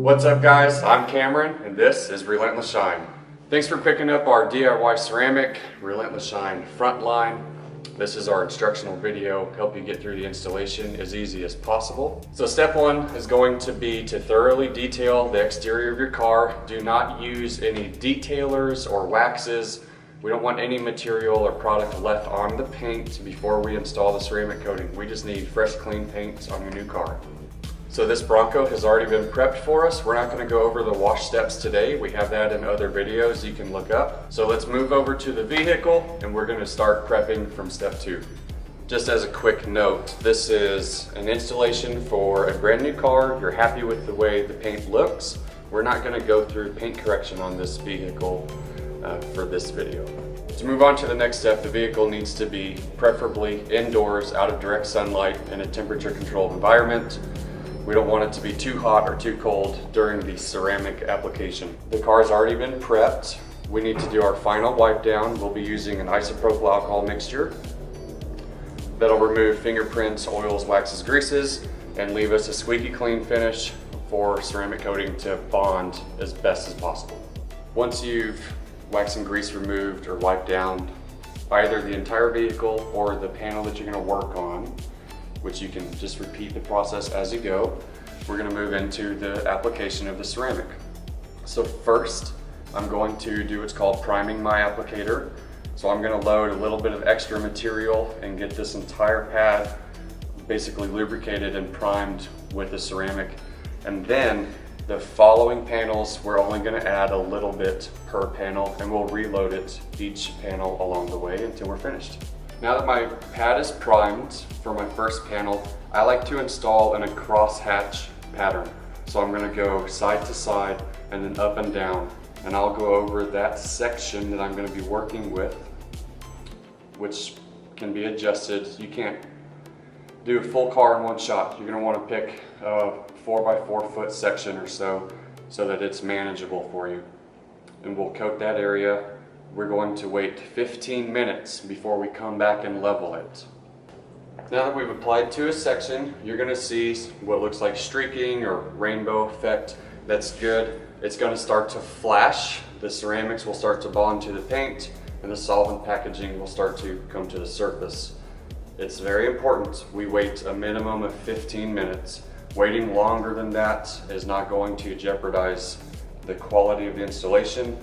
What's up guys, I'm Cameron and this is Relentless Shine. Thanks for picking up our DIY ceramic Relentless Shine front line. This is our instructional video, help you get through the installation as easy as possible. So step one is going to be to thoroughly detail the exterior of your car. Do not use any detailers or waxes. We don't want any material or product left on the paint before we install the ceramic coating. We just need fresh, clean paint on your new car. So this Bronco has already been prepped for us. We're not going to go over the wash steps today. We have that in other videos you can look up. So let's move over to the vehicle and we're going to start prepping from step 2. Just as a quick note, this is an installation for a brand new car. You're happy with the way the paint looks. We're not going to go through paint correction on this vehicle for this video. To move on to the next step, the vehicle needs to be preferably indoors, out of direct sunlight, in a temperature controlled environment. We don't want it to be too hot or too cold during the ceramic application. The car's already been prepped. We need to do our final wipe down. We'll be using an isopropyl alcohol mixture that'll remove fingerprints, oils, waxes, greases, and leave us a squeaky clean finish for ceramic coating to bond as best as possible. Once you've wax and grease removed or wiped down either the entire vehicle or the panel that you're going to work on, which you can just repeat the process as you go, we're going to move into the application of the ceramic. So first, I'm going to do what's called priming my applicator. So I'm going to load a little bit of extra material and get this entire pad basically lubricated and primed with the ceramic. And then the following panels, we're only going to add a little bit per panel and we'll reload it each panel along the way until we're finished. Now that my pad is primed for my first panel, I like to install in a crosshatch pattern. So I'm going to go side to side and then up and down. And I'll go over that section that I'm going to be working with, which can be adjusted. You can't do a full car in one shot. You're going to want to pick a 4x4 foot section or so that it's manageable for you. And we'll coat that area. We're going to wait 15 minutes before we come back and level it. Now that we've applied to a section, you're going to see what looks like streaking or rainbow effect. That's good. It's going to start to flash. The ceramics will start to bond to the paint and the solvent packaging will start to come to the surface. It's very important we wait a minimum of 15 minutes. Waiting longer than that is not going to jeopardize the quality of the installation.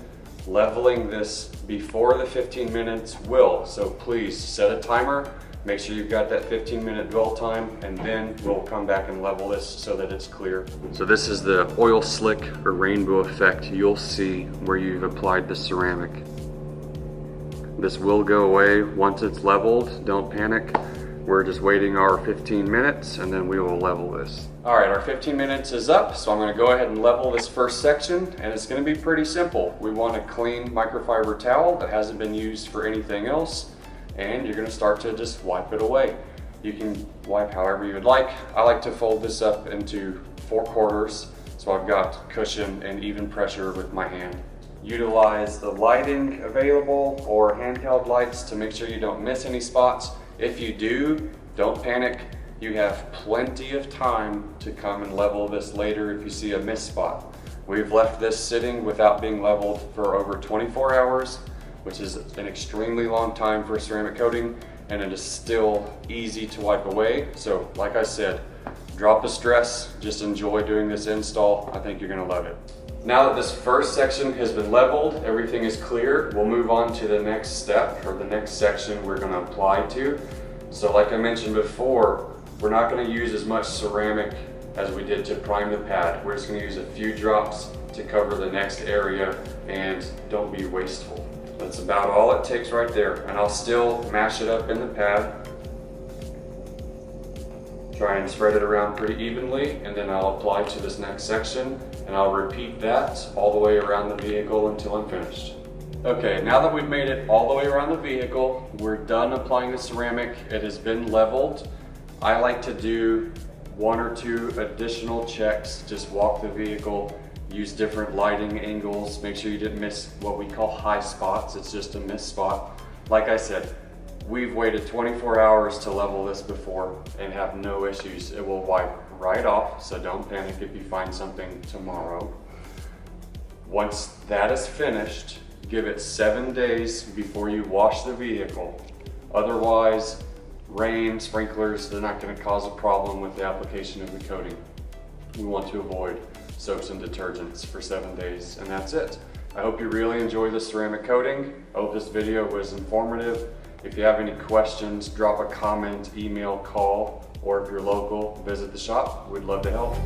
Leveling this before the 15 minutes will, so please set a timer, make sure you've got that 15-minute dwell time, and then we'll come back and level this so that it's clear. So this is the oil slick or rainbow effect you'll see where you've applied the ceramic. This will go away once it's leveled, don't panic. We're just waiting our 15 minutes and then we will level this. All right, our 15 minutes is up, so I'm going to go ahead and level this first section, and it's going to be pretty simple. We want a clean microfiber towel that hasn't been used for anything else, and you're going to start to just wipe it away. You can wipe however you would like. I like to fold this up into 4 quarters, so I've got cushion and even pressure with my hand. Utilize the lighting available or handheld lights to make sure you don't miss any spots. If you do, don't panic. You have plenty of time to come and level this later if you see a miss spot. We've left this sitting without being leveled for over 24 hours, which is an extremely long time for ceramic coating, and it is still easy to wipe away. So like I said, drop the stress, just enjoy doing this install. I think you're gonna love it. Now that this first section has been leveled, everything is clear, we'll move on to the next step, or the next section we're going to apply to. So like I mentioned before, we're not going to use as much ceramic as we did to prime the pad. We're just going to use a few drops to cover the next area, and don't be wasteful. That's about all it takes right there. And I'll still mash it up in the pad. Try and spread it around pretty evenly, and then I'll apply to this next section, and I'll repeat that all the way around the vehicle until I'm finished. Okay, now that we've made it all the way around the vehicle, we're done applying the ceramic. It has been leveled. I like to do 1 or 2 additional checks, just walk the vehicle, use different lighting angles, make sure you didn't miss what we call high spots. It's just a miss spot. Like I said, we've waited 24 hours to level this before and have no issues. It will wipe right off, so don't panic if you find something tomorrow. Once that is finished, give it 7 days before you wash the vehicle. Otherwise, rain, sprinklers, they're not going to cause a problem with the application of the coating. We want to avoid soaps and detergents for 7 days, and that's it. I hope you really enjoy the ceramic coating. I hope this video was informative. If you have any questions, drop a comment, email, call, or if you're local, visit the shop. We'd love to help.